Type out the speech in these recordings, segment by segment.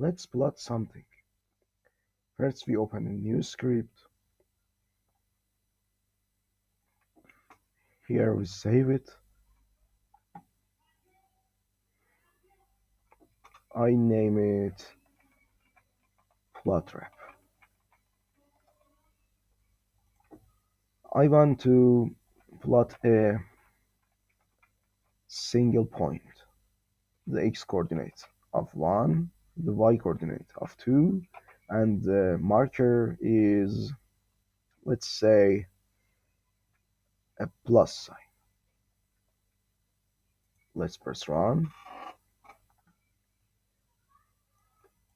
Let's plot something. First, we open a new script. Here we save it. I name it plot wrap. I want to plot a single point, the x coordinate of 1, the y coordinate of 2, and the marker is, let's say, a plus sign. Let's press run.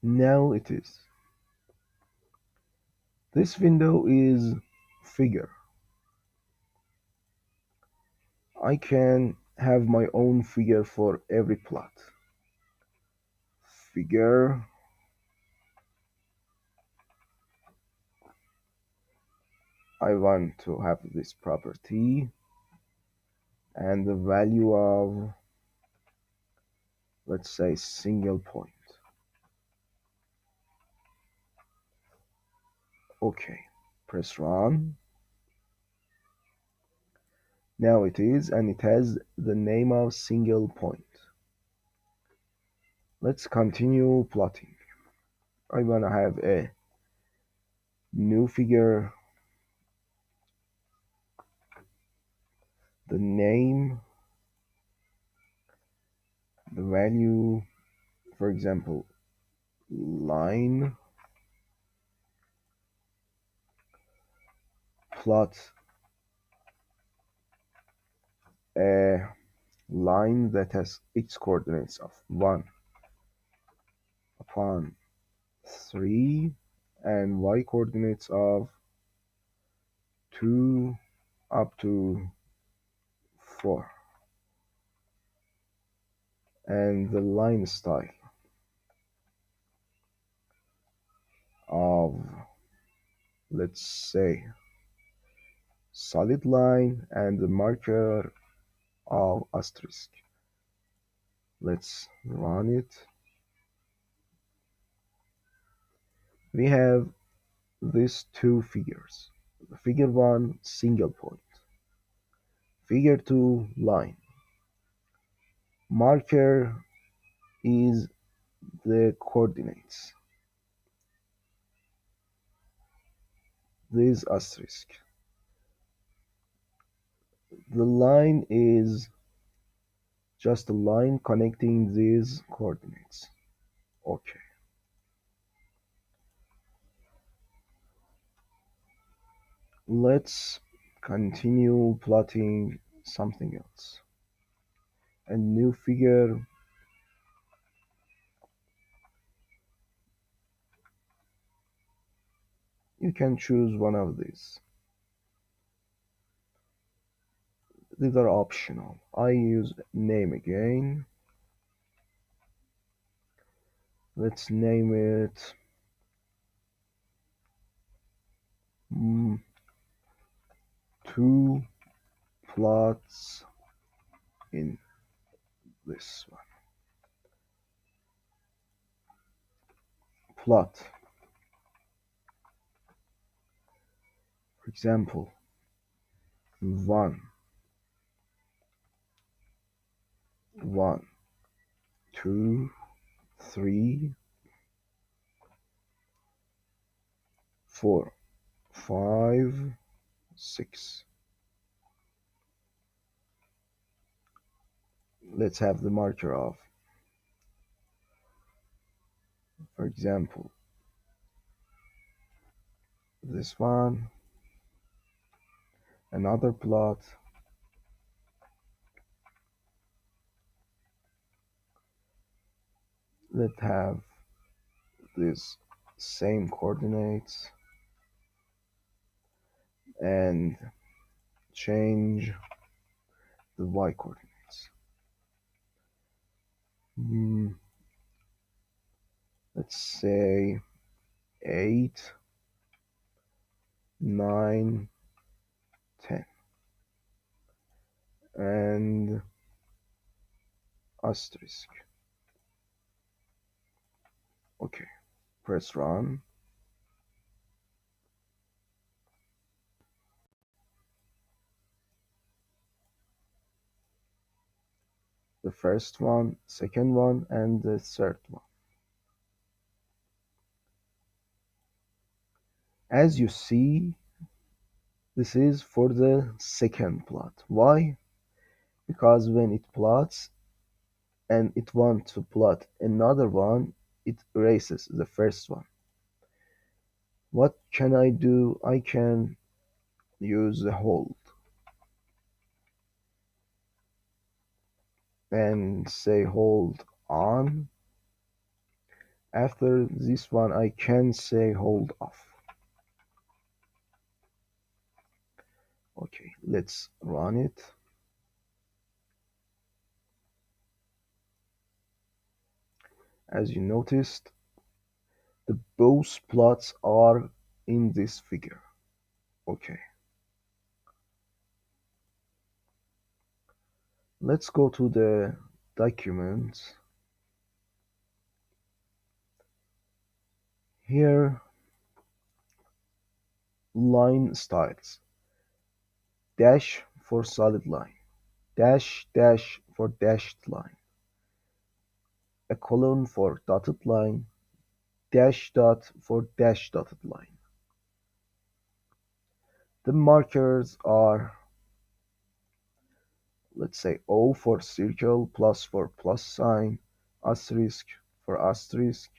Now it is. This window is figure. I can have my own figure for every plot. Figure, I want to have this property and the value of, let's say, single point. Okay, press run. Now it is, and it has the name of single point. Let's continue plotting. I wanna have a new figure, the name, the value, for example, line, plot a line that has x coordinates of 1 upon 3 and y coordinates of 2 up to 4, and the line style of, let's say, solid line and the marker of asterisk. Let's run it. We have these two figures. Figure 1, single point. Figure 2, line. Marker is the coordinates. This asterisk. The line is just a line connecting these coordinates. Okay. Let's continue plotting something else. A new figure. You can choose one of these. These are optional. I use name again. Let's name it two plots in this one. Plot. For example, 1, 1, 2, 3, 4, 5, 6. Let's have the marker of, for example, this one, another plot, let's have this same coordinates and change the y coordinates. Let's say 8, 9, 10, and asterisk. Okay, press run. The first one, second one, and the third one. As you see, this is for the second plot. Why? Because when it plots and it wants to plot another one, it erases the first one. What can I do? I can use the hold and say hold on. After this one, I can say hold off. Okay, let's run it. As you noticed, the both plots are in this figure. Okay, let's go to the document. Here, line styles. Dash for solid line. Dash dash for dashed line. A colon for dotted line. Dash dot for dash dotted line. The markers are, let's say, O for circle, plus for plus sign, asterisk for asterisk,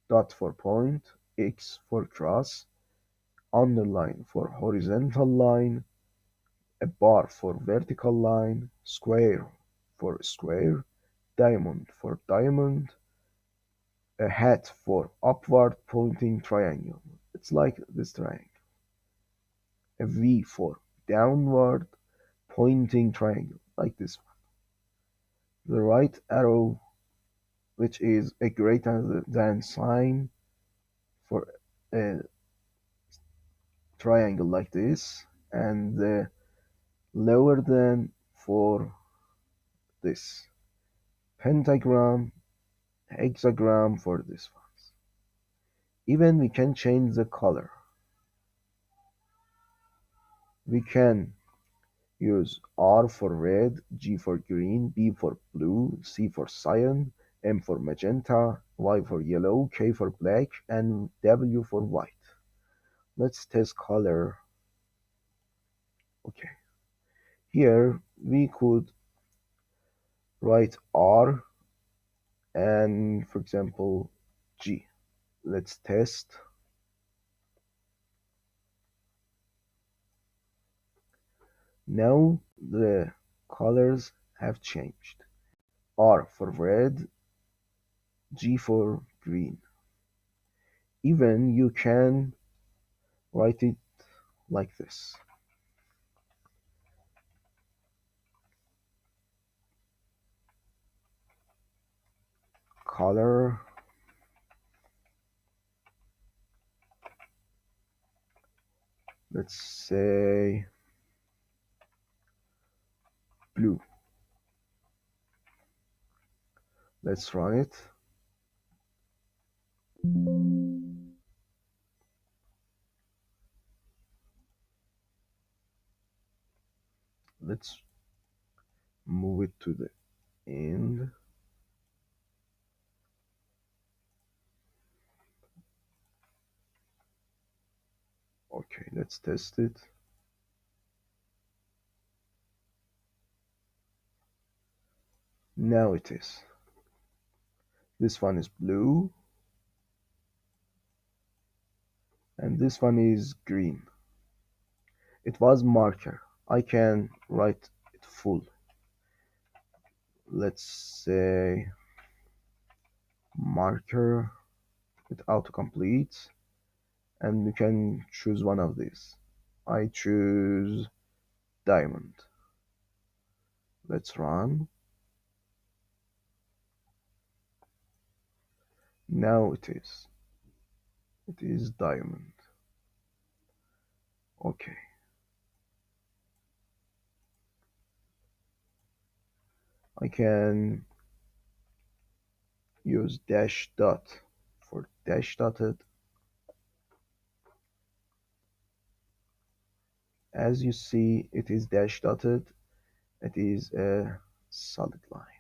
dot for point, X for cross, underline for horizontal line, a bar for vertical line, square for square, diamond for diamond, a hat for upward pointing triangle. It's like this triangle. A V for downward pointing triangle, like this one. The right arrow, which is a greater than sign for a triangle like this, and the lower than for this. Pentagram, hexagram for this ones. Even we can change the color. We can use R for red, G for green, B for blue, C for cyan, M for magenta, Y for yellow, K for black, and W for white. Let's test color. Okay. Here we could write R and, for example, G. Let's test. Now the colors have changed. R for red, G for green. Even you can write it like this. Color, let's say blue. Let's run it. Let's move it to the end. Okay, let's test it. Now it is. This one is blue, and this one is green. It was marker. I can write it full. Let's say marker with autocomplete, and you can choose one of these. I choose diamond. Let's run. Now it is. It is diamond. Okay. I can use dash dot for dash dotted. As you see, it is dash dotted. It is a solid line.